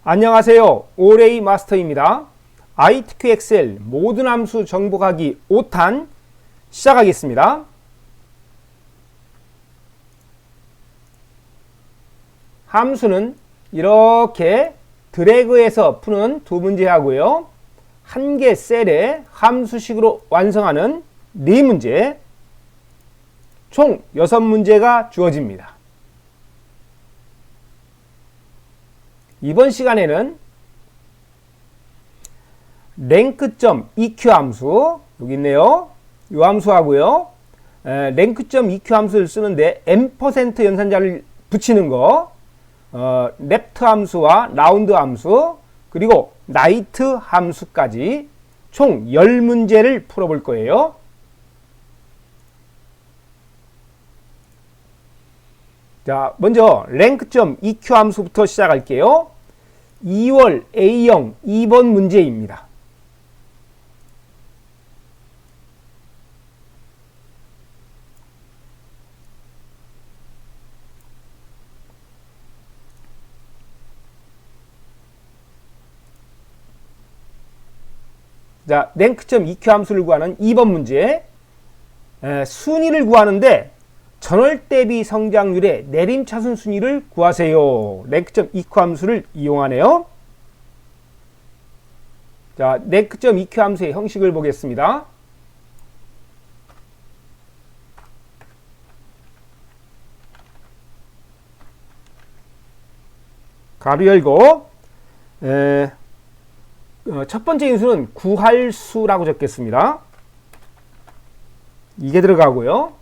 안녕하세요. 오레이 마스터입니다. ITQ 엑셀 모든 함수 정복하기 5탄 시작하겠습니다. 함수는 이렇게 드래그해서 푸는 두 문제 하고요. 한 개 셀에 함수식으로 완성하는 4문제, 총 6문제가 주어집니다. 이번 시간에는 rank.eq 함수, 여기 있네요. 이 함수하고요. rank.eq 함수를 쓰는데 %, 연산자를 붙이는 거, left 함수와 round 함수, 그리고 night 함수까지 총 10문제를 풀어볼 거예요. 자, 먼저 rank.eq 함수부터 시작할게요. 2월 A형 2번 문제입니다. 자, rank.eq 함수를 구하는 2번 문제. 순위를 구하는데 전월 대비 성장률의 내림차순 순위를 구하세요. rank.eq 함수를 이용하네요. 자, rank.eq 함수의 형식을 보겠습니다. 가로 열고, 첫 번째 인수는 구할 수라고 적겠습니다. 이게 들어가고요.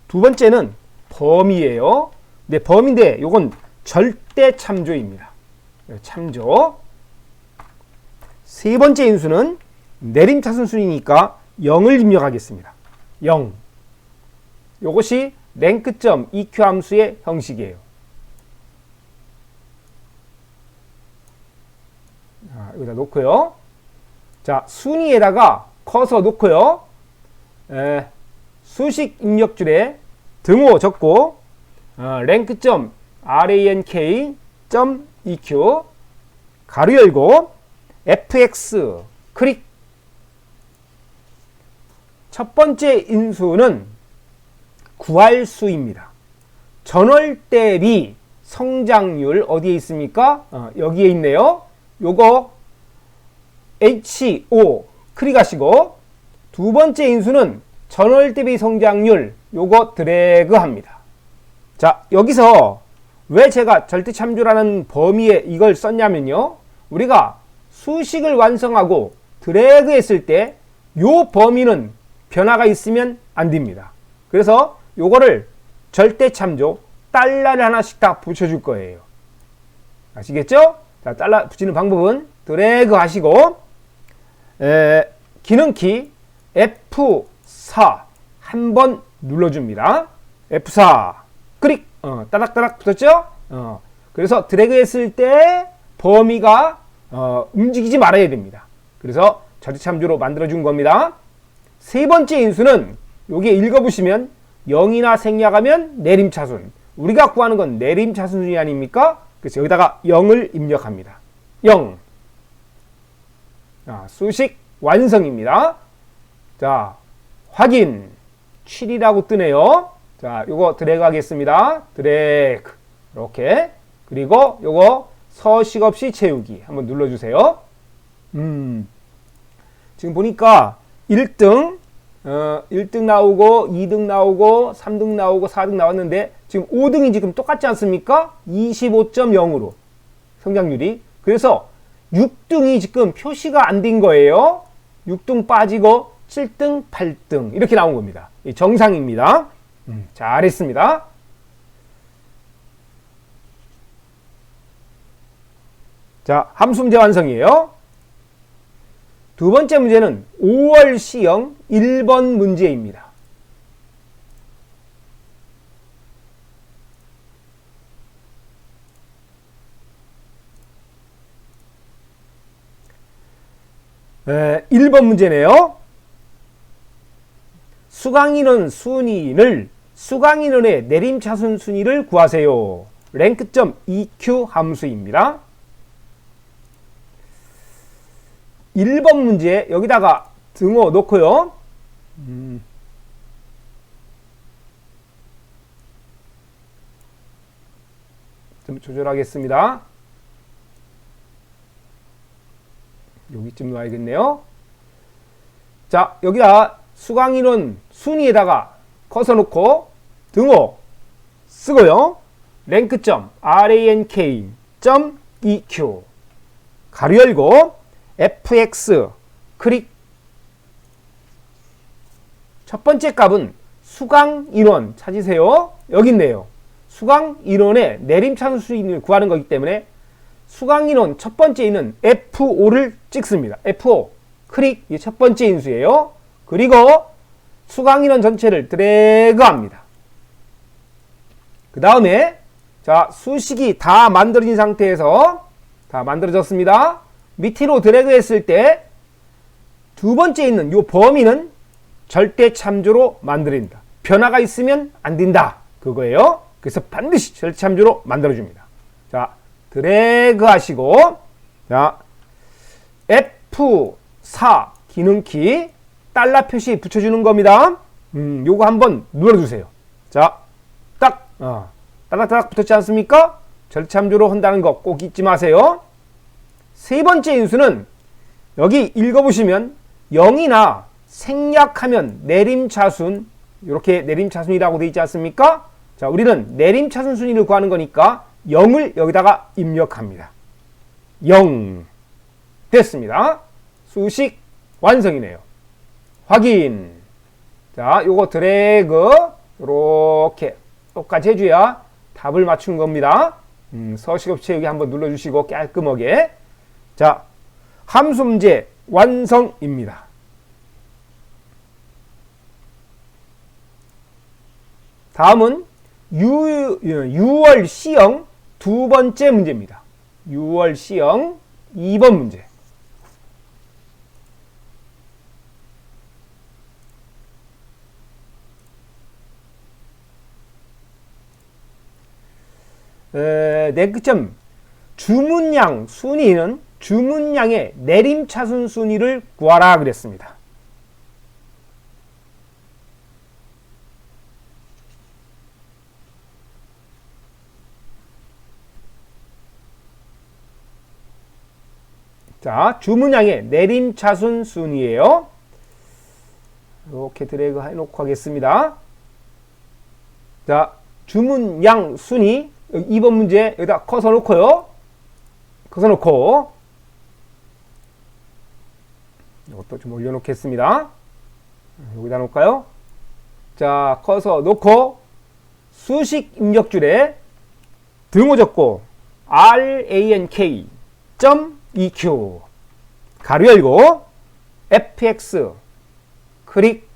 두 번째는 범위예요. 네, 범위인데 요건 절대 참조입니다. 참조. 세 번째 인수는 내림차순 순이니까 0을 입력하겠습니다. 0. 요것이 rank.eq 함수의 형식이에요. 자, 여기다 놓고요. 자, 순위에다가 커서 놓고요. 수식 입력줄에 등호 적고 rank.rank.eq 가로 열고 fx 클릭. 첫 번째 인수는 구할 수입니다. 전월 대비 성장률 어디에 있습니까? 여기에 있네요. 요거 HO 클릭하시고, 두 번째 인수는 전월 대비 성장률, 요거 드래그 합니다. 자, 여기서 왜 제가 절대 참조라는 범위에 이걸 썼냐면요. 우리가 수식을 완성하고 드래그 했을 때 요 범위는 변화가 있으면 안 됩니다. 그래서 요거를 절대 참조, 달러를 하나씩 다 붙여줄 거예요. 아시겠죠? 자, 달러 붙이는 방법은 드래그 하시고, 기능키 F4 한번 눌러줍니다. F4 클릭. 따닥따닥 붙었죠? 그래서 드래그 했을 때 범위가 움직이지 말아야 됩니다. 그래서 절대참조로 만들어준 겁니다. 세 번째 인수는 여기에 읽어보시면 0이나 생략하면 내림차순. 우리가 구하는 건 내림차순 순위 아닙니까? 그래서 여기다가 0을 입력합니다. 0. 자, 수식 완성입니다. 자, 확인. 7이라고 뜨네요. 자, 요거 드래그 하겠습니다. 드래그. 이렇게. 그리고 요거 서식 없이 채우기. 한번 눌러주세요. 지금 보니까 1등, 1등 나오고, 2등 나오고, 3등 나오고, 4등 나왔는데, 지금 5등이 지금 똑같지 않습니까? 25.0으로. 성장률이. 그래서 6등이 지금 표시가 안 된 거예요. 6등 빠지고 7등, 8등 이렇게 나온 겁니다. 정상입니다. 잘했습니다. 자, 함수 문제 완성이에요. 두 번째 문제는 5월 C형 1번 문제입니다. 네, 1번 문제네요. 수강인원 순위를 수강인원의 내림차순 순위를 구하세요. rank.eq 함수입니다. 1번 문제 여기다가 등호 놓고요. 좀 조절하겠습니다. 여기쯤 놔야겠네요. 자, 여기다 수강인원 순위에다가 커서 놓고 등호 쓰고요. 랭크점 rank.eq 가로 열고 fx 클릭. 첫 번째 값은 수강인원 찾으세요. 여기 있네요. 수강인원의 내림차순 수인을 구하는 거기 때문에 수강인원 첫 번째 인은 F5를 찍습니다. F5 클릭. 이 첫 번째 인수예요. 그리고 수강인원 전체를 드래그 합니다. 그 다음에 자, 수식이 다 만들어진 상태에서 다 만들어졌습니다. 밑으로 드래그 했을 때 두 번째 있는 이 범위는 절대 참조로 만들어진다. 변화가 있으면 안 된다. 그거예요. 그래서 반드시 절대 참조로 만들어줍니다. 자, 드래그 하시고, 자, F4 기능키 달러 표시 붙여주는 겁니다. 요거 한번 눌러주세요. 자, 딱, 달러 딱 붙었지 않습니까? 절대 참조로 한다는 거 꼭 잊지 마세요. 세 번째 인수는 여기 읽어보시면 0이나 생략하면 내림차순, 이렇게 내림차순이라고 되어 있지 않습니까? 자, 우리는 내림차순 순위를 구하는 거니까 0을 여기다가 입력합니다. 0 됐습니다. 수식 완성이네요. 확인. 자, 요거 드래그 이렇게 똑같이 해줘야 답을 맞춘 겁니다. 서식업 채우기 한번 눌러주시고 깔끔하게. 자, 함수 문제 완성입니다. 다음은 6월 C형 두 번째 문제입니다. 6월 C형 2번 문제. 랭크점 주문량 순위는 주문량의 내림차순 순위를 구하라 그랬습니다. 자, 주문량의 내림차순 순위예요. 이렇게 드래그 해놓고 하겠습니다. 자, 주문량 순위 2번 문제 여기다 커서 놓고요. 커서 놓고 이것도 좀 올려놓겠습니다. 여기다 놓을까요? 자, 커서 놓고 수식 입력줄에 등호 적고 rank.eq 가로 열고 fx 클릭.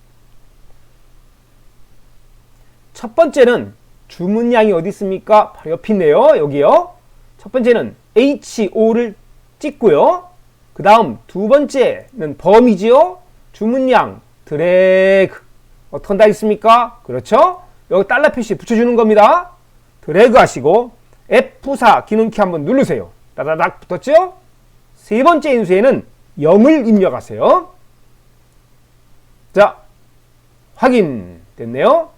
첫 번째는 주문량이 어디 있습니까? 바로 옆에 있네요. 여기요. 첫 번째는 H5를 찍고요. 그 다음 두 번째는 범위지요. 주문량 드래그. 어떻게 한다 했습니까? 그렇죠. 여기 달러 표시 붙여주는 겁니다. 드래그 하시고 F4 기능키 한번 누르세요. 따다닥 붙었죠? 세 번째 인수에는 0을 입력하세요. 자, 확인 됐네요.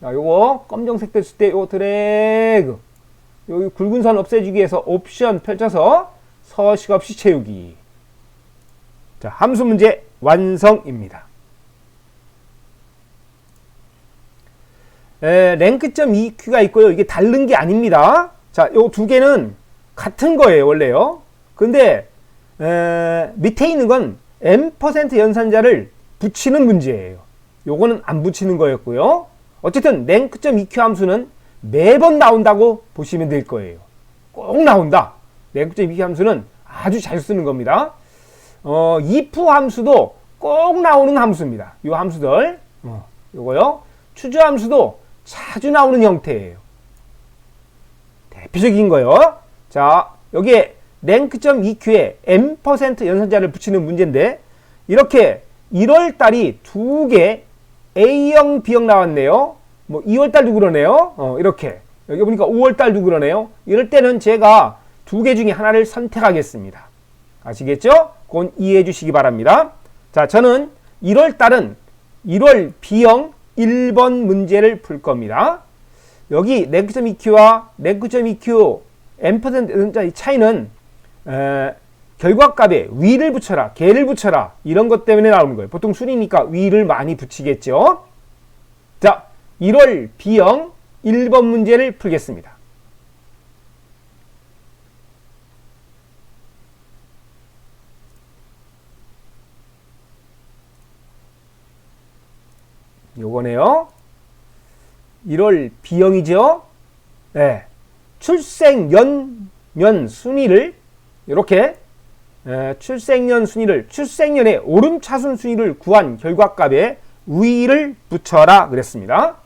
자, 요거 검정색 됐을 때 요 드래그, 여기 굵은 선 없애주기 위해서 옵션 펼쳐서 서식 없이 채우기. 자, 함수 문제 완성입니다. 랭크.eq가 있고요. 이게 다른 게 아닙니다. 자, 요 두 개는 같은 거예요, 원래요. 근데 밑에 있는 건 m% 연산자를 붙이는 문제예요. 요거는 안 붙이는 거였고요. 어쨌든 랭크.eq 함수는 매번 나온다고 보시면 될 거예요. 꼭 나온다. 랭크.eq 함수는 아주 잘 쓰는 겁니다. if 함수도 꼭 나오는 함수입니다. 요 함수들. 요거요. 추주 함수도 자주 나오는 형태예요. 대표적인 거요. 자, 여기에 랭크.eq에 m% 연산자를 붙이는 문제인데, 이렇게 1월달이 두 개 A형, B형 나왔네요. 뭐 2월달도 그러네요. 이렇게. 여기 보니까 5월달도 그러네요. 이럴 때는 제가 두 개 중에 하나를 선택하겠습니다. 아시겠죠? 그건 이해해 주시기 바랍니다. 자, 저는 1월 달은 1월 B형 1번 문제를 풀 겁니다. 여기 rank.eq와 rank.eq n%의 차이는 결과값에 위를 붙여라, 개를 붙여라 이런 것 때문에 나오는 거예요. 보통 순이니까 위를 많이 붙이겠죠. 자, 1월 B형 1번 문제를 풀겠습니다. 요거네요. 1월 B형이죠. 네. 출생년 순위를 이렇게 출생년 순위를 출생년의 오름차순 순위를 구한 결과값에 위를 붙여라 그랬습니다.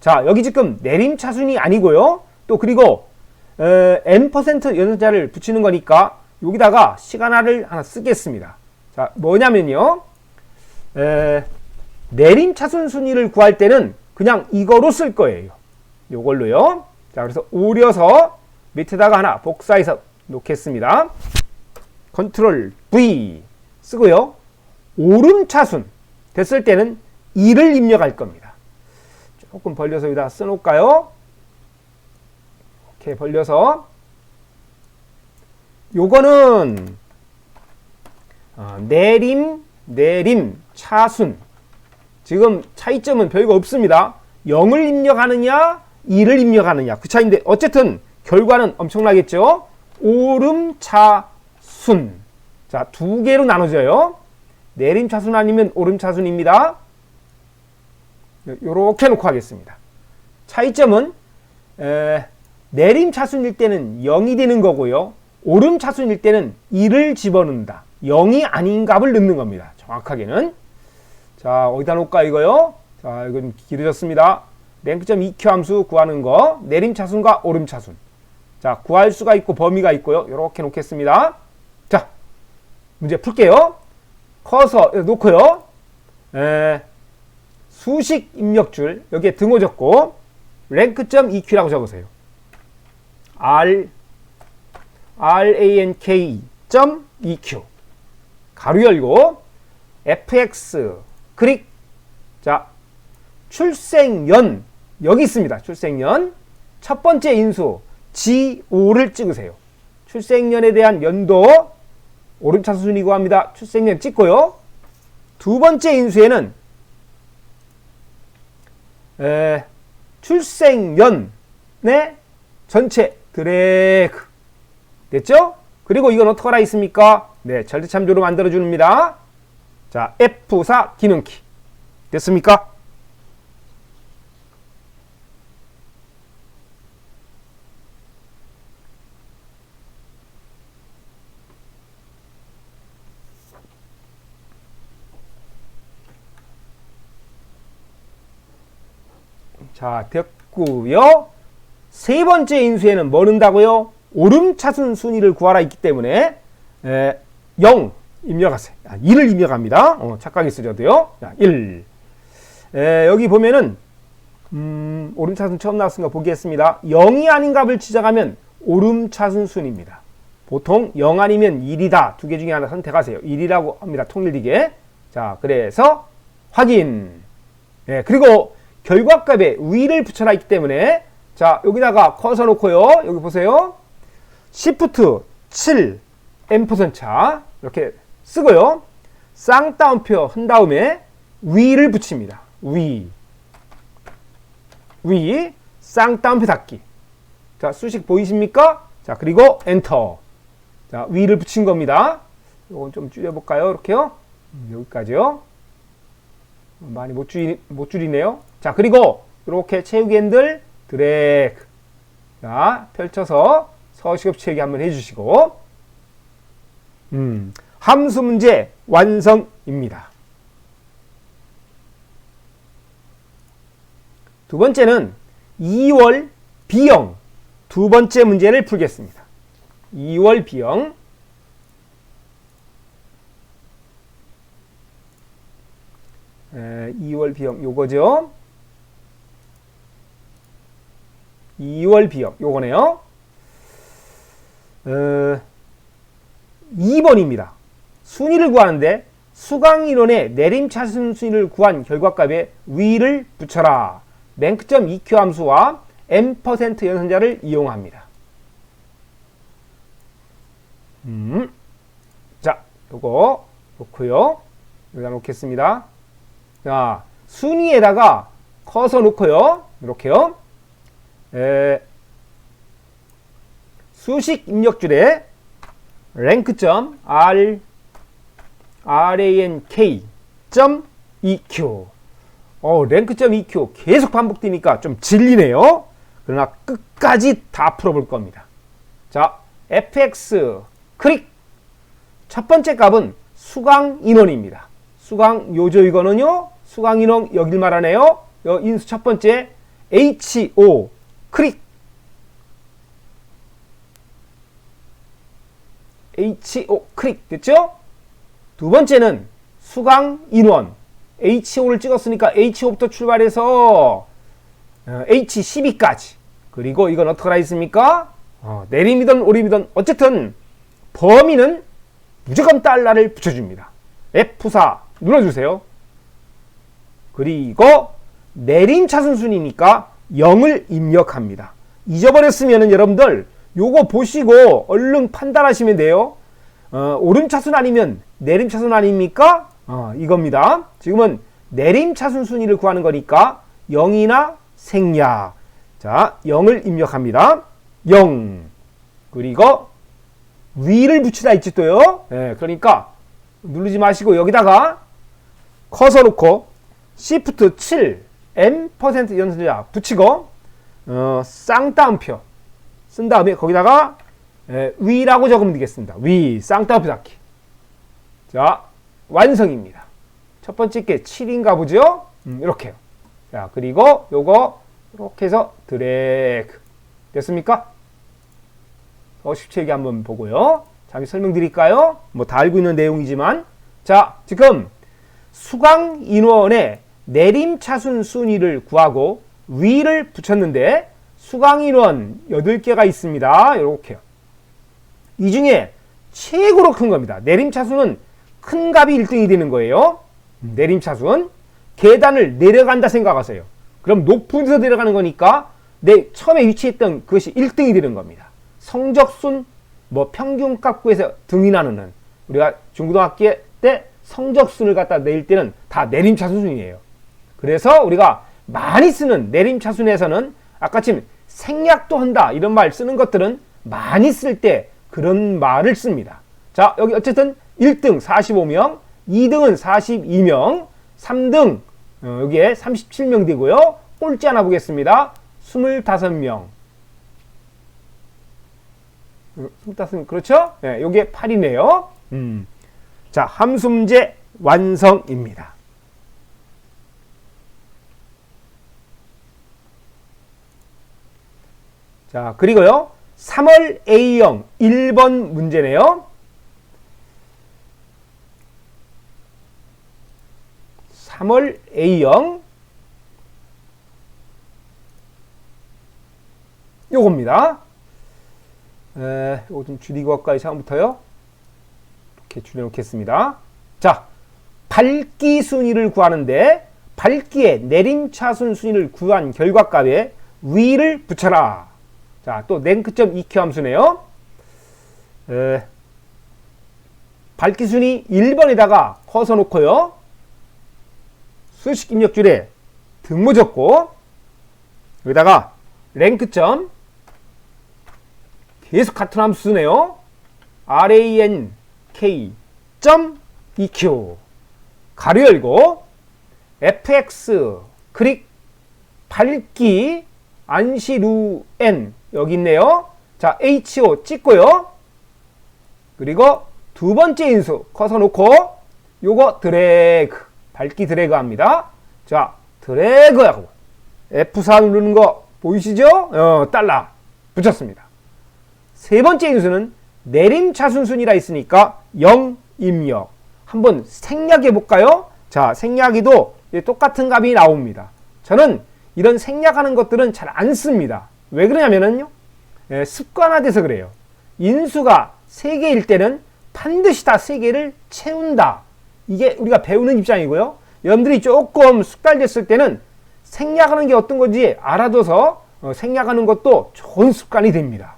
자, 여기 지금 내림차순이 아니고요. 또 그리고 n% 연산자를 붙이는 거니까 여기다가 시간화를 하나 쓰겠습니다. 자, 뭐냐면요. 내림차순 순위를 구할 때는 그냥 이거로 쓸 거예요. 요걸로요. 자, 그래서 오려서 밑에다가 하나 복사해서 놓겠습니다. 컨트롤 V 쓰고요. 오름차순 됐을 때는 2를 입력할 겁니다. 조금 벌려서 여기다 써놓을까요? 이렇게 벌려서 요거는 내림 차순 지금 차이점은 별거 없습니다. 0을 입력하느냐 2를 입력하느냐 그 차이인데 어쨌든 결과는 엄청나겠죠. 오름차순 자, 두 개로 나눠져요. 내림차순 아니면 오름차순입니다. 요렇게 놓고 하겠습니다. 차이점은 내림차순일 때는 0이 되는 거고요. 오름차순일 때는 2를 집어넣는다. 0이 아닌 값을 넣는 겁니다. 정확하게는. 자, 어디다 놓을까 이거요? 자, 이건 길어졌습니다. rank.eq 함수 구하는 거 내림차순과 오름차순. 자, 구할 수가 있고 범위가 있고요. 이렇게 놓겠습니다. 자, 문제 풀게요. 커서 놓고요. 수식 입력줄 여기에 등호 적고 rank.eq라고 적으세요. rank.eq 가로 열고 fx 클릭. 자, 출생년 여기 있습니다. 출생년 첫 번째 인수 G5를 찍으세요. 출생년에 대한 연도 오름차순 순위 구합니다. 출생년 찍고요. 두 번째 인수에는 출생년의 전체 드래그 됐죠? 그리고 이건 어떻게 하라 있습니까? 네, 절대참조로 만들어 줍니다. 자, F4 기능키 됐습니까? 자, 됐고요. 세 번째 인수에는 뭐 넣는다고요? 오름차순 순위를 구하라 있기 때문에 0 입력하세요. 1을 입력합니다. 착각이 쓰셔도요. 자, 1. 여기 보면은 오름차순 처음 나왔으니까 보겠습니다. 0이 아닌 값을 지정하면 오름차순 순입니다. 보통 0 아니면 1이다. 두 개 중에 하나 선택하세요. 1이라고 합니다. 통일되게. 자, 그래서 확인. 그리고 결과값에 위를 붙여라 있기 때문에 자, 여기다가 커서 놓고요. 여기 보세요. Shift 7 n%차 이렇게 쓰고요. 쌍따옴표 한 다음에 위를 붙입니다. 위 쌍따옴표 닫기. 자, 수식 보이십니까? 자, 그리고 엔터. 자, 위를 붙인 겁니다. 이건 좀 줄여볼까요? 이렇게요. 여기까지요. 많이 못 줄이네요. 자, 그리고 이렇게 채우기 핸들 드래그. 자, 펼쳐서 서식업 채우기 한번 해주시고 함수 문제 완성입니다. 두 번째는 2월 B형 두 번째 문제를 풀겠습니다. 2월 B형 2월 B형 요거죠. 2월 B형 요거네요. 2번입니다. 순위를 구하는데 수강인원의 내림차순 순위를 구한 결과값에 위를 붙여라. 랭크점 EQ 함수와 n% 연산자를 이용합니다. 자, 요거 놓고요. 여기다 놓겠습니다. 자, 순위에다가 커서 놓고요. 이렇게요. 수식 입력줄에 랭크점 rank.eq 랭크점 EQ 계속 반복되니까 좀 질리네요. 그러나 끝까지 다 풀어볼 겁니다. 자, fx 클릭. 첫 번째 값은 수강 인원입니다. 수강 요조 이거는요. 수강 인원 여길 말하네요. 인수 첫 번째 ho 클릭. ho 클릭 됐죠? 두 번째는 수강 인원 HO를 찍었으니까 HO부터 출발해서 H12까지. 그리고 이건 어떻게 하라 했습니까? 내림이든 오림이든 어쨌든 범위는 무조건 달러를 붙여줍니다. F4 눌러주세요. 그리고 내림차순순이니까 0을 입력합니다. 잊어버렸으면 여러분들 요거 보시고 얼른 판단하시면 돼요. 오름차순 아니면 내림차순 아닙니까? 이겁니다. 지금은 내림차순 순위를 구하는 거니까 0이나 생략. 자, 0을 입력합니다. 0. 그리고 위를 붙이다 있지 또요. 그러니까 누르지 마시고 여기다가 커서 놓고 Shift 7 n% 연산자 붙이고 쌍따옴표 쓴 다음에 거기다가 위라고 적으면 되겠습니다. 위 쌍따옴표 닫기. 자, 완성입니다. 첫 번째 게 7인가 보죠? 이렇게요. 자, 그리고 요거 이렇게 해서 드래그 됐습니까? 쉽게 한번 보고요. 잠시 설명드릴까요? 뭐 다 알고 있는 내용이지만 자, 지금 수강 인원의 내림차순 순위를 구하고 위를 붙였는데 수강 인원 8개가 있습니다. 이렇게요. 이 중에 최고로 큰 겁니다. 내림차순은 큰 값이 1등이 되는 거예요. 내림차순. 계단을 내려간다 생각하세요. 그럼 높은 데서 내려가는 거니까 내 처음에 위치했던 그것이 1등이 되는 겁니다. 성적순, 평균값 구해서 등이 나누는 우리가 중고등학교 때 성적순을 갖다 낼 때는 다 내림차순이에요. 그래서 우리가 많이 쓰는 내림차순에서는 아까처럼 생략도 한다 이런 말 쓰는 것들은 많이 쓸 때 그런 말을 씁니다. 자, 여기 어쨌든 1등 45명, 2등은 42명, 3등 여기에 37명 되고요. 꼴찌 하나 보겠습니다. 25명. 25명 그렇죠? 네, 요게 8이네요. 자, 함수 문제 완성입니다. 자, 그리고요. 3월 A형 1번 문제네요. 3월 A형 요겁니다. 요거 좀 줄이고 할까요? 처음부터요. 이렇게 줄여놓겠습니다. 자, 밝기 순위를 구하는데 밝기의 내림차순 순위를 구한 결과값에 위를 붙여라. 자, 또 랭크점 EQ 함수네요. 밝기 순위 1번에다가 커서 놓고요. 수식 입력줄에 등모 적고 여기다가 랭크점 계속 같은 함수 쓰네요. rank.eq 가로 열고 fx 클릭 밝기 안시루 n 여기 있네요. 자, ho 찍고요. 그리고 두 번째 인수 커서 놓고 요거 드래그 밝기 드래그 합니다. 자, 드래그 하고 F4 누르는 거 보이시죠? 달러 붙였습니다. 세 번째 인수는 내림차순순이라 있으니까 0 입력. 한번 생략해 볼까요? 자, 생략해도 똑같은 값이 나옵니다. 저는 이런 생략하는 것들은 잘 안 씁니다. 왜 그러냐면요. 습관화돼서 그래요. 인수가 3개일 때는 반드시 다 3개를 채운다. 이게 우리가 배우는 입장이고요. 여러분들이 조금 숙달됐을 때는 생략하는 게 어떤 건지 알아둬서 생략하는 것도 좋은 습관이 됩니다.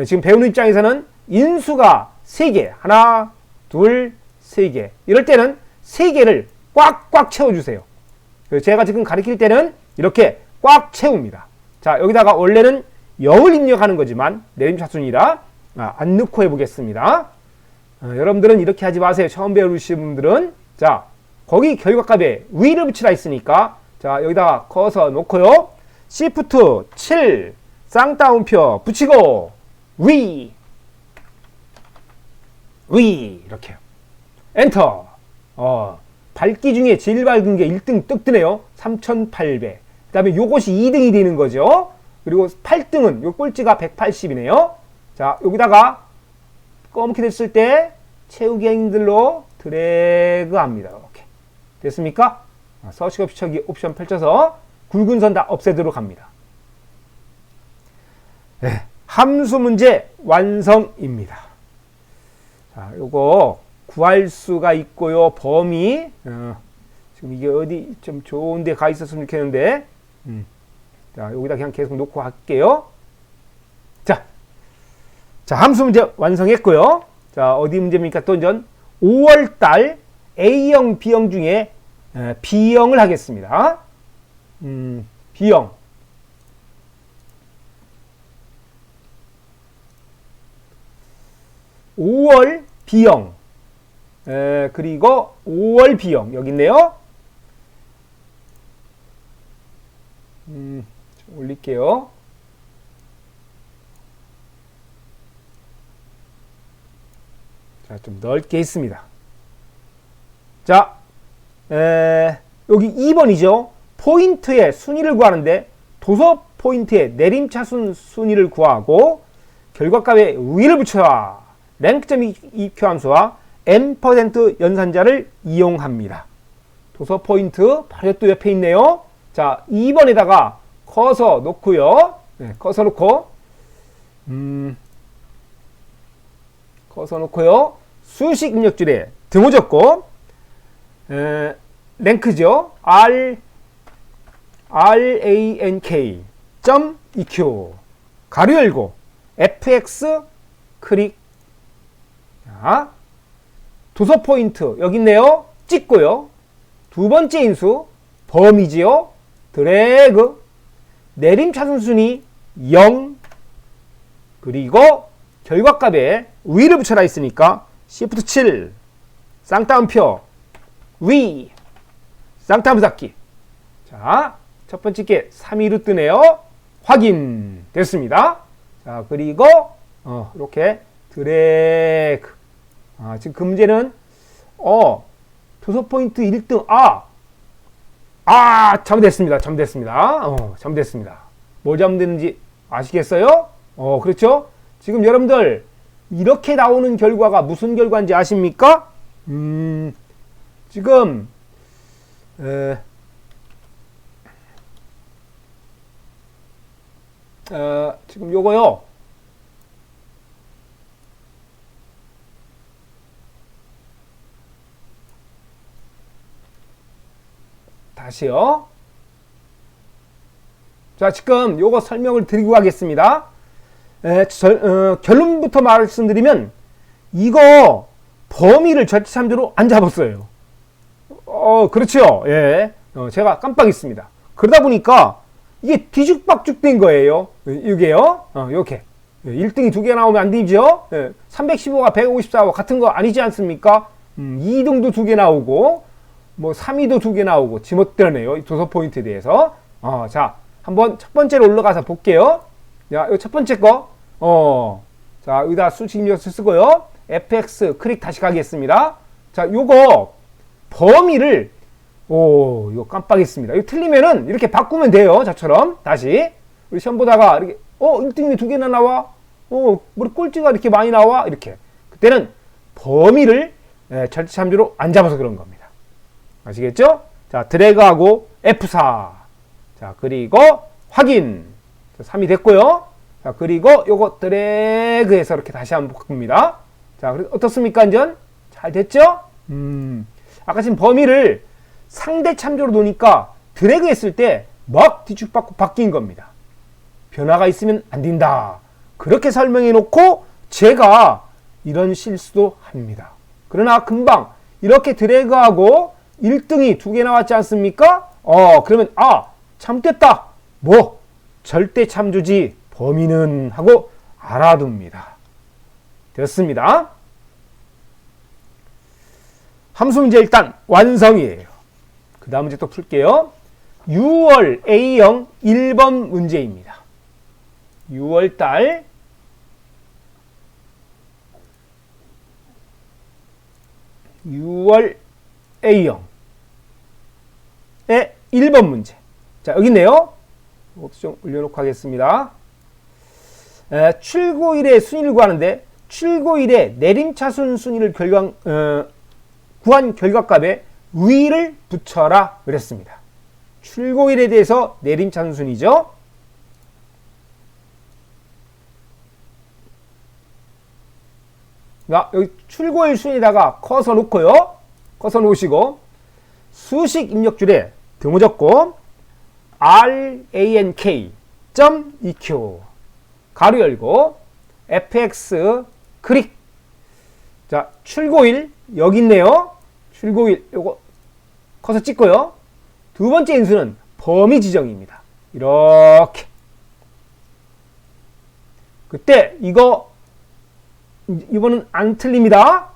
지금 배우는 입장에서는 인수가 3개, 하나, 둘, 3개. 이럴 때는 3개를 꽉꽉 채워주세요. 제가 지금 가르칠 때는 이렇게 꽉 채웁니다. 자, 여기다가 원래는 0을 입력하는 거지만 내림차순이라 안 넣고 해보겠습니다. 여러분들은 이렇게 하지 마세요. 처음 배우시는 분들은. 자, 거기 결과값에 위를 붙이라 했으니까 자, 여기다가 커서 놓고요. Shift 7 쌍따옴표 붙이고 위 이렇게요. 엔터. 밝기 중에 제일 밝은 게 1등 떡 뜨네요. 3800. 그 다음에 요것이 2등이 되는 거죠. 그리고 8등은 요 꼴찌가 180이네요. 자, 여기다가 검게 됐을 때 채우기 행들로 드래그 합니다. 이렇게. 됐습니까? 서식 옵션 옵션 펼쳐서 굵은 선 다 없애도록 합니다. 네, 함수 문제 완성입니다. 자, 요거 구할 수가 있고요. 범위 지금 이게 어디 좀 좋은 데 가 있었으면 좋겠는데 자, 여기다 그냥 계속 놓고 할게요. 자, 함수 문제 완성했고요. 자, 어디 문제입니까? 또 전 5월달 A형, B형 중에 B형을 하겠습니다. B형. (5월) B형. 그리고 5월 B형. 여기 있네요. 좀 올릴게요. 자, 좀 넓게 있습니다. 자, 여기 2번이죠. 포인트의 순위를 구하는데 도서 포인트의 내림차순 순위를 구하고 결과값에 위를 붙여라. 랭크점 EQ 함수와 n% 연산자를 이용합니다. 도서 포인트 바로 또 옆에 있네요. 자, 2번에다가 커서 놓고요. 네, 커서 놓고 커서 놓고요. 수식 입력줄에 등호 적고 랭크죠. rank .eq 가로 열고 fx 클릭. 자, 도서 포인트 여기 있네요. 찍고요. 두 번째 인수 범위지요. 드래그 내림차순 순위 0 그리고 결과값에 위를 붙여라 있으니까 Shift 7 쌍따옴표 위 쌍따옴표 닫기. 자, 첫 번째 게 3위로 뜨네요. 확인 됐습니다. 자, 그리고 이렇게 드래그. 지금 그 문제는 도서 포인트 1등 잘못됐습니다. 잘못됐습니다. 뭐 잘못됐는지 아시겠어요? 그렇죠? 지금 여러분들 이렇게 나오는 결과가 무슨 결과인지 아십니까? 지금 지금 요거요. 다시요. 자, 지금 요거 설명을 드리고 가겠습니다. 결론부터 말씀드리면 이거 범위를 절대참조로 안 잡았어요. 그렇죠. 예. 제가 깜빡했습니다. 그러다 보니까 이게 뒤죽박죽 된 거예요. 이게요. 이렇게 1등이 2개 나오면 안 되죠. 315가 154와 같은 거 아니지 않습니까? 2등도 2개 나오고 뭐 3위도 2개 나오고 지멋대로네요. 도서 포인트에 대해서. 자, 한번 첫 번째로 올라가서 볼게요. 자, 첫 번째 거. 자, 여기다 수식 입력을 쓰고요. fx 클릭 다시 가겠습니다. 자, 요거 범위를 이거 깜빡했습니다. 이거 틀리면은 이렇게 바꾸면 돼요. 저처럼 다시 우리 시험 보다가 이렇게 1등이 2개나 나와. 뭐 꼴찌가 이렇게 많이 나와. 이렇게 그때는 범위를 절대참조로 안 잡아서 그런 겁니다. 아시겠죠? 자, 드래그하고 F4. 자, 그리고 확인. 3이 됐고요. 자, 그리고 요거 드래그해서 이렇게 다시 한번 바꿉니다. 자, 어떻습니까? 완전 잘 됐죠? 아까 지금 범위를 상대 참조로 놓으니까 드래그 했을 때 막 뒤죽박고 바뀐 겁니다. 변화가 있으면 안 된다. 그렇게 설명해 놓고 제가 이런 실수도 합니다. 그러나 금방 이렇게 드래그하고 1등이 2개 나왔지 않습니까? 그러면 잘못됐다. 뭐 절대 참조지 범위는 하고 알아둡니다. 됐습니다. 함수 문제 일단 완성이에요. 그 다음 문제 또 풀게요. 6월 A형 1번 문제입니다. 6월달 6월 A형의 1번 문제. 자, 여기 있네요. 이것도 좀 올려놓고 하겠습니다. 출고일의 순위를 구하는데 출고일의 내림차순 순위를 구한 결과값에 위를 붙여라 그랬습니다. 출고일에 대해서 내림차순 순위죠. 여기 출고일 순위에다가 커서 놓고요. 커서 놓으시고 수식 입력줄에 등호 적고 rank.eq 가로 열고 fx 클릭. 자, 출고일 여기 있네요. 출고일 요거 커서 찍고요. 두 번째 인수는 범위 지정입니다. 이렇게. 그때 이번은 안 틀립니다.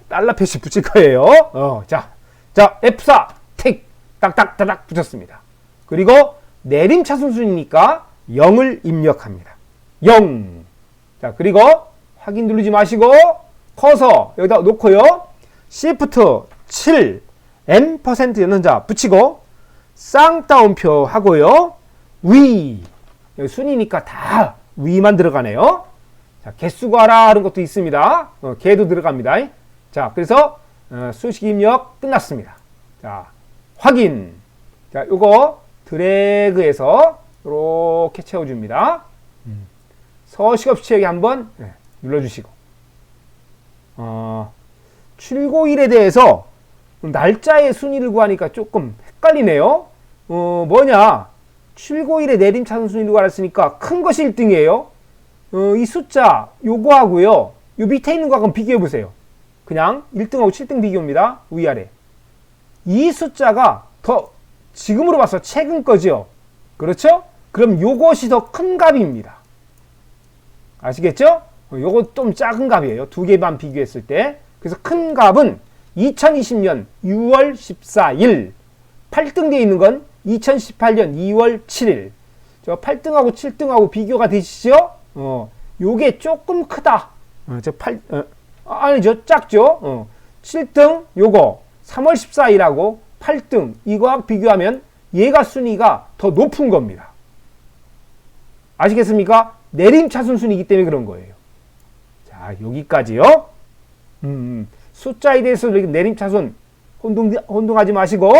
달러 표시 붙일 거예요. 자, F4 틱 딱딱딱딱 붙였습니다. 그리고 내림차순 순이니까 0을 입력합니다. 0. 자, 그리고 확인 누르지 마시고 커서 여기다 놓고요. Shift 7 N% 연산자 붙이고 쌍따옴표 하고요. 위. 여기 순이니까 다 위만 들어가네요. 자, 개수 구하라 하는 것도 있습니다. 개도 들어갑니다. 자, 그래서 수식 입력 끝났습니다. 자, 확인. 자, 요거 드래그해서 이렇게 채워줍니다. 서식 없이 채우기 한번 눌러주시고. 출고일에 대해서 날짜의 순위를 구하니까 조금 헷갈리네요. 뭐냐? 출고일의 내림차순 순위를 구하랬으니까 큰 것이 1등이에요. 이 숫자 요거하고요. 요 밑에 있는 거하고 비교해 보세요. 그냥 1등하고 7등 비교입니다. 위아래. 이 숫자가 더 지금으로 봐서 최근 거죠. 그렇죠? 그럼 요것이 더 큰 값입니다. 아시겠죠? 요거 좀 작은 값이에요. 두 개 반 비교했을 때. 그래서 큰 값은 2020년 6월 14일. 8등 되어 있는 건 2018년 2월 7일. 저 8등하고 7등하고 비교가 되시죠? 요게 조금 크다. 아니죠. 작죠? 7등 요거 3월 14일하고 8등 이거와 비교하면 얘가 순위가 더 높은 겁니다. 아시겠습니까? 내림차순 순위이기 때문에 그런 거예요. 자, 여기까지요. 숫자에 대해서 내림차순 혼동하지 마시고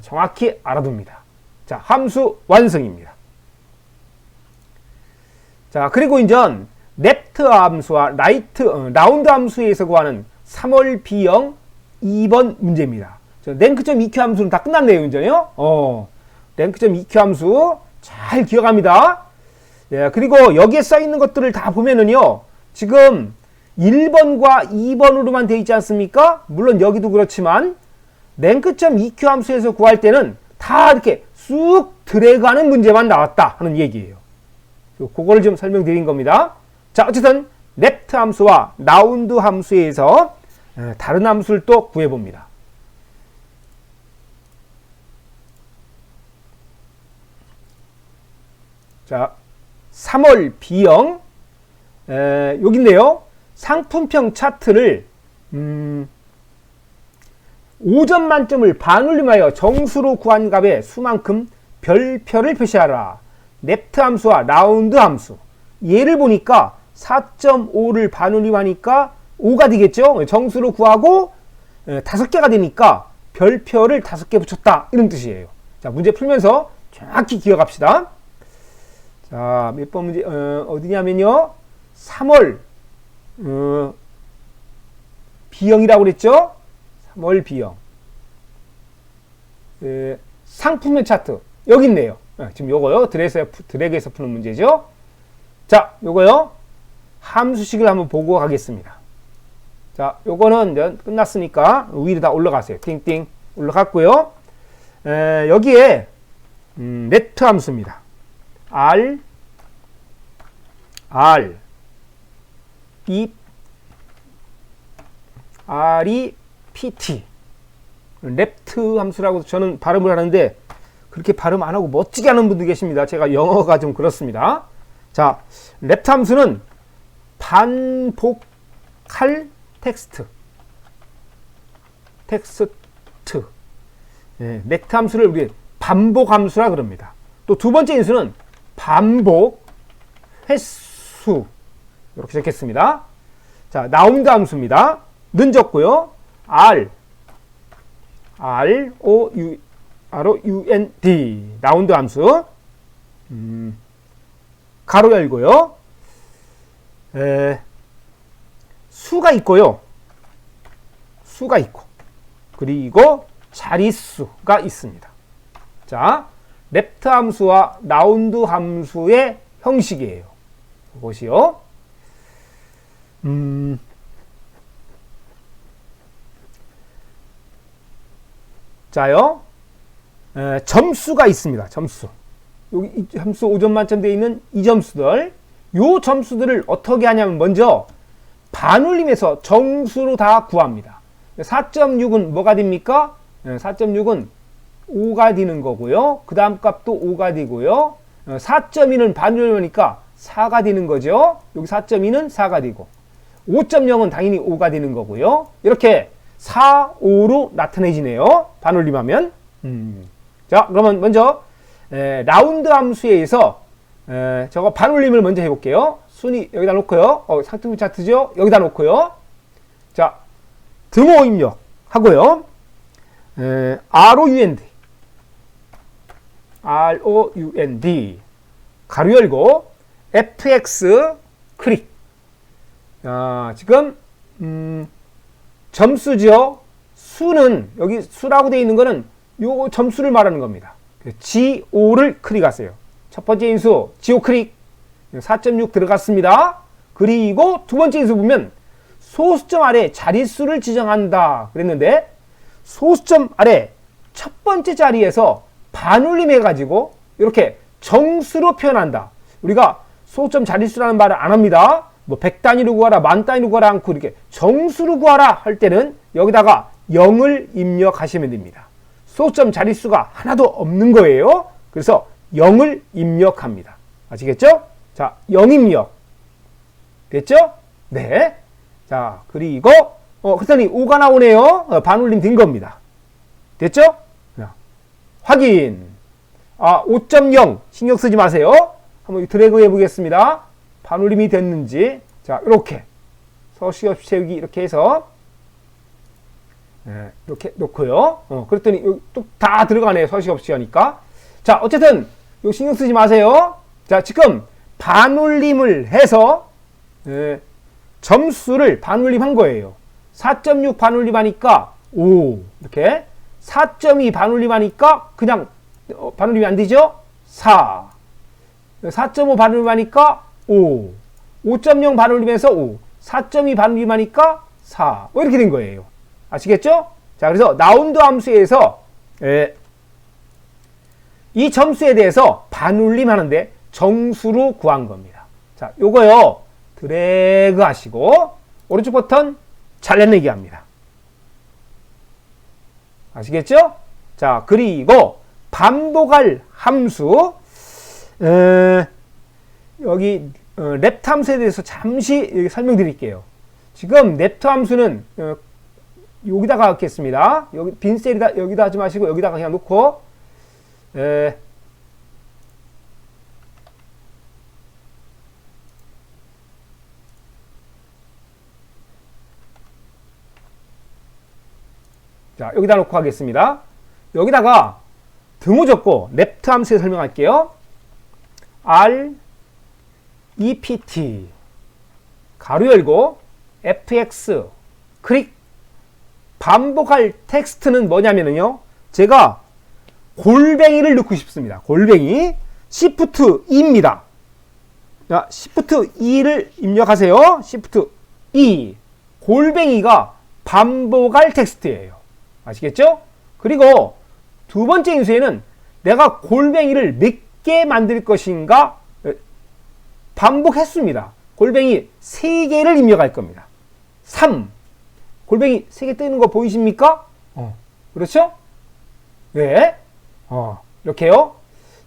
정확히 알아둡니다. 자, 함수 완성입니다. 자, 그리고 이제 랩트 함수와 라운드 함수에서 구하는 3월 B형 2번 문제입니다. 랭크.eq 함수는 다 끝났네요, 이제요. 랭크.eq 함수 잘 기억합니다. 예, 그리고 여기에 써 있는 것들을 다 보면은요, 지금 1번과 2번으로만 되어 있지 않습니까? 물론 여기도 그렇지만 랭크.eq 함수에서 구할 때는 다 이렇게 쑥 드래그하는 문제만 나왔다 하는 얘기예요. 그거를 좀 설명드린 겁니다. 자, 어쨌든 랩트 함수와 라운드 함수에서 다른 함수를 또 구해봅니다. 자, 3월 B형 여기 있네요. 상품평 차트를 5점 만점을 반올림하여 정수로 구한 값의 수만큼 별표를 표시하라. 랩트 함수와 라운드 함수. 얘를 보니까 4.5를 반올림하니까 5가 되겠죠. 정수로 구하고 5개가 되니까 별표를 5개 붙였다. 이런 뜻이에요. 자, 문제 풀면서 정확히 기억합시다. 자, 몇 번 문제 어디냐면요. 3월 B형이라고 그랬죠? 3월 B형. 상품명 차트. 여기 있네요. 지금 요거요. 드래그에서 푸는 문제죠. 자, 요거요. 함수식을 한번 보고 가겠습니다. 자, 요거는 이제 끝났으니까 위로 다 올라가세요. 띵띵 올라갔고요. 여기에 레트 함수입니다. R R이 PT 랩트 함수라고 저는 발음을 하는데 그렇게 발음 안 하고 멋지게 하는 분도 계십니다. 제가 영어가 좀 그렇습니다. 자, 랩트 함수는 반복할 텍스트. 랩트 함수를 우리 반복 함수라 그럽니다. 또 두 번째 인수는 반복 횟수. 이렇게 적겠습니다. 자, 라운드 함수입니다. 는 적고요. ROUND 라운드 함수. 가로 열고요. 수가 있고요. 수가 있고 그리고 자릿수가 있습니다. 자, 랩트 함수와 라운드 함수의 형식이에요. 이것이요. 자요. 점수가 있습니다. 점수. 여기 이 점수 5점 만점 되어 있는 이 점수들. 요 점수들을 어떻게 하냐면 먼저 반올림해서 정수로 다 구합니다. 4.6은 뭐가 됩니까? 4.6은 5가 되는 거고요. 그 다음 값도 5가 되고요. 4.2는 반올림하니까 4가 되는 거죠. 여기 4.2는 4가 되고 5.0은 당연히 5가 되는 거고요. 이렇게 4, 5로 나타내지네요. 반올림하면. 자, 그러면 먼저 라운드 함수에 의해서 저거 반올림을 먼저 해볼게요. 순위 여기다 놓고요. 상품명 차트죠. 여기다 놓고요. 자, 등호 입력 하고요. ROUND 가로 열고 FX 클릭. 지금 점수죠. 수는 여기 수라고 되어 있는 거는 요 점수를 말하는 겁니다. GO를 클릭하세요. 첫 번째 인수 GO 클릭 4.6 들어갔습니다. 그리고 두 번째 인수 보면 소수점 아래 자릿수를 지정한다 그랬는데 소수점 아래 첫 번째 자리에서 반올림 해가지고 이렇게 정수로 표현한다. 우리가 소수점 자릿수라는 말을 안 합니다. 뭐 100단위로 구하라, 만 단위로 구하라 않고 이렇게 정수로 구하라 할 때는 여기다가 0을 입력하시면 됩니다. 소수점 자릿수가 하나도 없는 거예요. 그래서 0을 입력합니다. 아시겠죠? 자, 0 입력. 됐죠? 네. 자, 그리고 그랬더니 5가 나오네요. 반올림 된 겁니다. 됐죠? 자, 확인. 5.0 신경 쓰지 마세요. 한번 드래그 해보겠습니다. 반올림이 됐는지. 자, 이렇게 서식 없이 채우기 이렇게 해서 이렇게 놓고요. 그랬더니 또 다 들어가네요. 서식 없이 하니까. 자, 어쨌든 요 신경 쓰지 마세요. 자, 지금 반올림을 해서 점수를 반올림한 거예요. 4.6 반올림하니까 5 이렇게 4.2 반올림하니까 그냥 반올림이 안 되죠? 4 4.5 반올림하니까 5 5.0 반올림해서 5 4.2 반올림하니까 4 뭐 이렇게 된 거예요. 아시겠죠? 자, 그래서 라운드 함수에서 이 점수에 대해서 반올림 하는데 정수로 구한 겁니다. 자, 요거요 드래그 하시고 오른쪽 버튼 잘라내기 합니다. 아시겠죠? 자, 그리고 반복할 함수 여기 랩트 함수에 대해서 잠시 설명드릴게요. 지금 랩트 함수는 여기다가 넣겠습니다. 여기 빈 셀이다 여기다 하지 마시고 여기다가 그냥 놓고 자, 여기다 놓고 하겠습니다. 여기다가 등호 적고 랩트 함수에 설명할게요. REPT 가로 열고 FX 클릭 반복할 텍스트는 뭐냐면요. 제가 골뱅이를 넣고 싶습니다. 골뱅이. Shift E입니다. 자, Shift E를 입력하세요. Shift E. 골뱅이가 반복할 텍스트예요. 아시겠죠? 그리고 두 번째 인수에는 내가 골뱅이를 몇 개 만들 것인가 반복 횟수입니다. 골뱅이 3개를 입력할 겁니다. 3. 골뱅이 3개 뜨는 거 보이십니까? 그렇죠? 네. 이렇게요.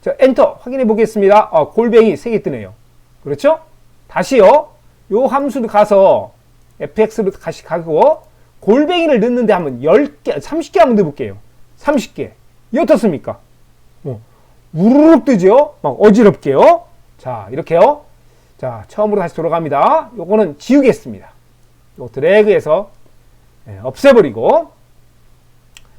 자, 엔터 확인해 보겠습니다. 골뱅이 3개 뜨네요. 그렇죠? 다시요. 요 함수로 가서 fx로 다시 가고 골뱅이를 넣는데 한번 10개, 30개 한번 넣어볼게요. 30개. 이 어떻습니까? 우르륵 뜨죠? 막 어지럽게요. 자, 이렇게요. 자, 처음으로 다시 돌아갑니다. 요거는 지우겠습니다. 요 드래그해서 없애버리고.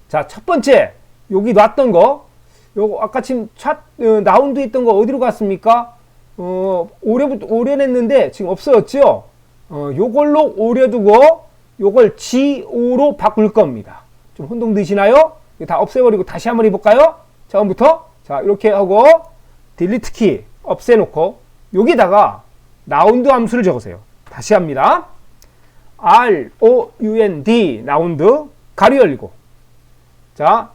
자, 첫 번째 여기 놨던 거, 요거 아까 지금 라운드 했던 거 어디로 갔습니까? 오래 냈는데 지금 없어졌죠? 요걸로 오려두고 요걸 G5로 바꿀 겁니다. 좀 혼동되시나요? 이거 다 없애버리고 다시 한번 해볼까요? 처음부터. 자, 이렇게 하고 딜리트 키 없애놓고 여기다가 라운드 함수를 적으세요. 다시 합니다. ROUND 라운드 가로 열리고. 자,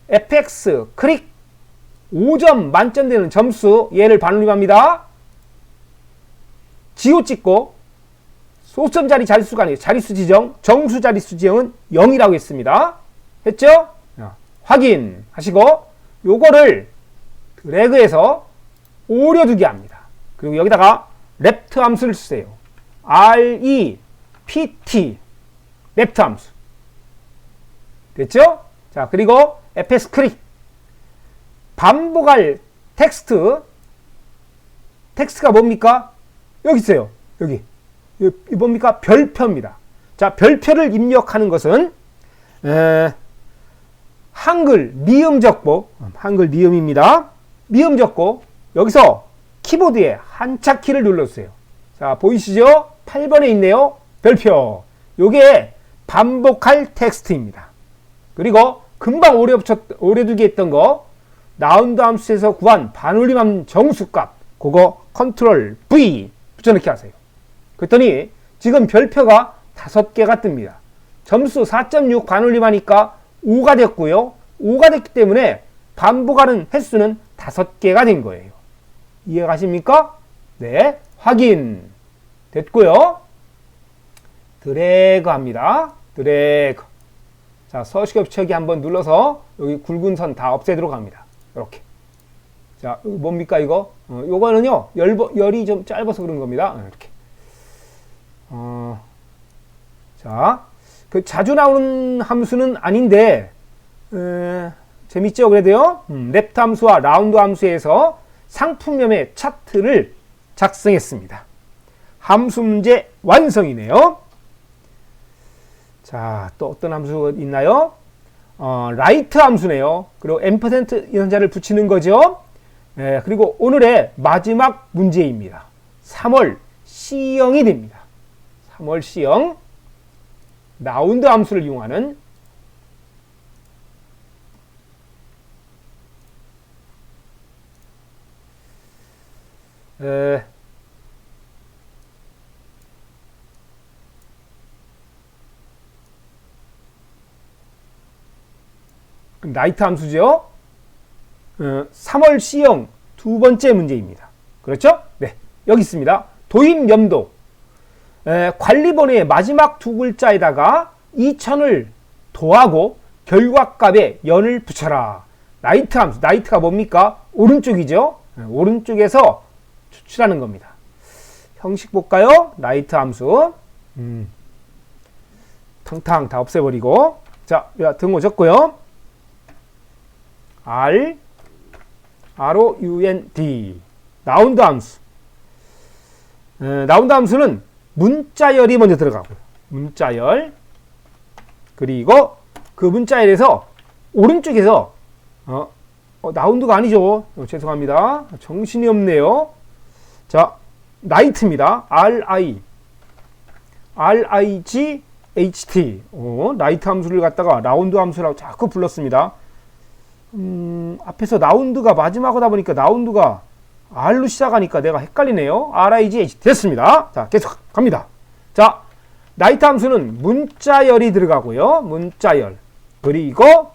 fx 클릭 5점 만점 되는 점수 얘를 반올림합니다. 지호 찍고 소점 자리 자릿수가 아니에요. 자릿수 지정, 정수 자릿수 지정은 0이라고 했습니다. 했죠? 확인하시고 요거를 드래그해서 오려두게 합니다. 그리고 여기다가 랩트 함수를 쓰세요. REPT 랩트 함수. 됐죠? 자, 그리고 fs 클릭 반복할 텍스트가 뭡니까? 여기 있어요. 여기 뭡니까? 별표입니다. 자, 별표를 입력하는 것은 한글 미음 적보, 한글 미음입니다. 미음 적고 여기서 키보드에 한자 키를 눌러주세요. 자, 보이시죠? 8번에 있네요. 별표. 요게 반복할 텍스트입니다. 그리고 금방 오래두기 했던 거 라운드 함수에서 구한 반올림함 정수값 그거 컨트롤 V 붙여넣기 하세요. 그랬더니 지금 별표가 5개가 뜹니다. 점수 4.6 반올림하니까 5가 됐고요. 5가 됐기 때문에 반복하는 횟수는 5개가 된 거예요. 이해가십니까? 네. 확인. 됐고요. 드래그 합니다. 드래그. 자, 서식 겹치기 한번 눌러서 여기 굵은 선 다 없애도록 합니다. 이렇게. 자, 뭡니까 이거? 요거는요. 열이 좀 짧아서 그런 겁니다. 이렇게. 자, 그 자주 나오는 함수는 아닌데 재밌죠? 그래도요. 랩트 함수와 라운드 함수에서 상품명의 차트를 작성했습니다. 함수 문제 완성이네요. 자, 또 어떤 함수가 있나요? 라이트 함수네요. 그리고 앰퍼센트 연자를 붙이는 거죠. 그리고 오늘의 마지막 문제입니다. 3월 C형이 됩니다. 3월 C형 라운드 함수를 이용하는 라이트 함수죠. 3월 C형 두 번째 문제입니다. 그렇죠? 네, 여기 있습니다. 도입 염도. 관리번호의 마지막 두 글자에다가 2000을 더하고 결과값에 연을 붙여라. 라이트 함수. 라이트가 뭡니까? 오른쪽이죠. 오른쪽에서 추출하는 겁니다. 형식 볼까요? 라이트 함수. 탕탕 다 없애버리고. 자, 등호 적고요. ROUND 라운드 함수. 라운드 함수는 문자열이 먼저 들어가고요. 문자열. 그리고 그 문자열에서 오른쪽에서 라운드가 아니죠. 죄송합니다. 정신이 없네요. 자, 라이트입니다. RIGHT HT, 라이트 함수를 갖다가 라운드 함수라고 자꾸 불렀습니다. 앞에서 라운드가 마지막이다 보니까 라운드가 R로 시작하니까 내가 헷갈리네요. RIGHT 됐습니다. 자, 계속 갑니다. 자, 라이트 함수는 문자열이 들어가고요. 문자열. 그리고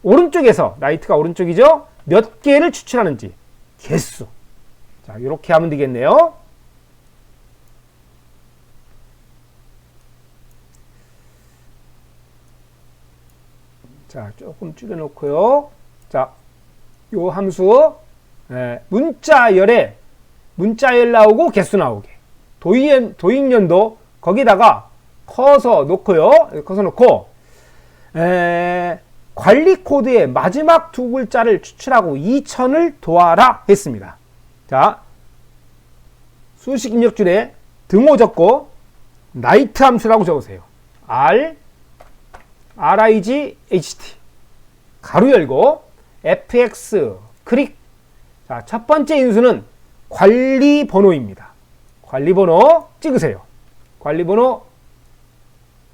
오른쪽에서 라이트가 오른쪽이죠. 몇 개를 추출하는지 개수. 자, 이렇게 하면 되겠네요. 자, 조금 줄여놓고요. 자, 요 함수 문자열에 문자열 나오고 개수 나오게 도입연도 거기다가 커서 놓고요. 커서 놓고 관리 코드의 마지막 두 글자를 추출하고 2000을 도와라 했습니다. 자, 수식 입력줄에 등호 적고 라이트 함수라고 적으세요. RIGHT 가로 열고 fx 클릭. 자, 첫 번째 인수는 관리 번호입니다. 관리 번호 찍으세요. 관리 번호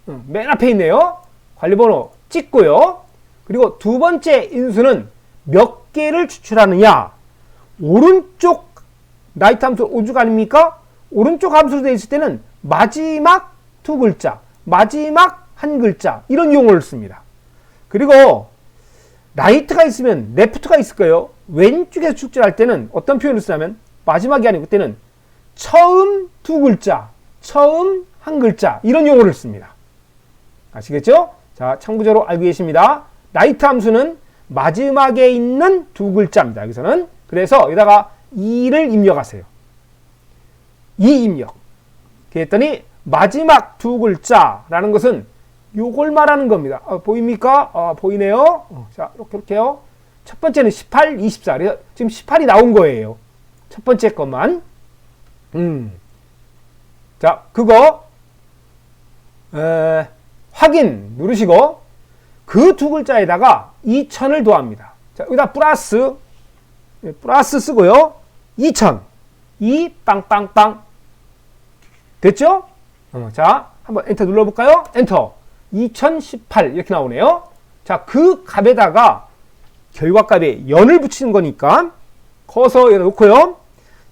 맨 앞에 있네요. 관리 번호 찍고요. 그리고 두 번째 인수는 몇 개를 추출하느냐. 오른쪽 라이트 함수 오죽 아닙니까? 오른쪽 함수로 되어 있을 때는 마지막 두 글자, 마지막 한 글자 이런 용어를 씁니다. 그리고 라이트가 있으면 레프트가 있을 거예요. 왼쪽에서 축제할 때는 어떤 표현을 쓰냐면 마지막이 아니고 그때는 처음 두 글자, 처음 한 글자 이런 용어를 씁니다. 아시겠죠? 자, 참고적으로 알고 계십니다. 라이트 함수는 마지막에 있는 두 글자입니다. 여기서는 그래서 여기다가 2를 입력하세요. 2 입력. 그랬더니 마지막 두 글자라는 것은 요걸 말하는 겁니다. 보입니까? 보이네요. 자, 이렇게요. 첫 번째는 18, 24. 그래서 지금 18이 나온 거예요. 첫 번째 것만. 자, 그거 확인 누르시고 그 두 글자에다가 2000을 더합니다. 자, 여기다 플러스 쓰고요. 2000. 2 빵빵빵. 됐죠? 자, 한번 엔터 눌러볼까요? 엔터. 2018 이렇게 나오네요. 자, 그 값에다가 결과값에 연을 붙이는 거니까 커서 여기다 놓고요.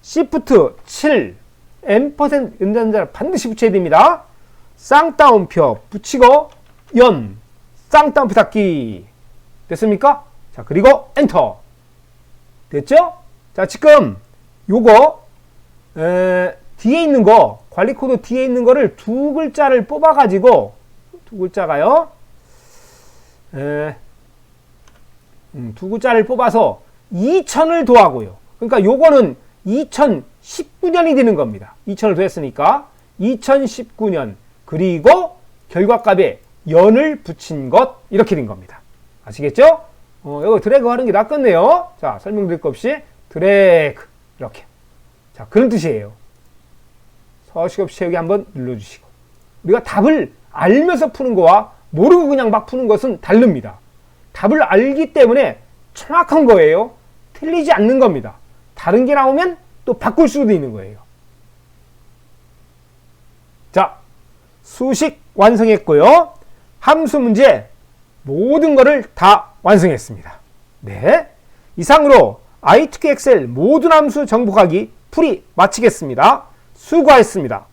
Shift 7 M% 연산자를 반드시 붙여야 됩니다. 쌍따옴표 붙이고 연 쌍따옴표 닫기 됐습니까? 자, 그리고 엔터. 됐죠? 자, 지금 요거 뒤에 있는 거 관리 코드 뒤에 있는 거를 두 글자를 뽑아 가지고 두 글자가요. 두 글자를 뽑아서 2000을 더하고요. 그러니까 요거는 2019년이 되는 겁니다. 2000을 더했으니까 2019년 그리고 결과값에 연을 붙인 것 이렇게 된 겁니다. 아시겠죠? 이거 드래그 하는 게 낫겠네요. 자, 설명드릴 거 없이 드래그 이렇게. 자, 그런 뜻이에요. 서식 없이 여기 한번 눌러주시고 우리가 답을 알면서 푸는 거와 모르고 그냥 막 푸는 것은 다릅니다. 답을 알기 때문에 정확한 거예요. 틀리지 않는 겁니다. 다른 게 나오면 또 바꿀 수도 있는 거예요. 자, 수식 완성했고요. 함수 문제 모든 거를 다 완성했습니다. 네, 이상으로 i2q 엑셀 모든 함수 정복하기 풀이 마치겠습니다. 수고하셨습니다.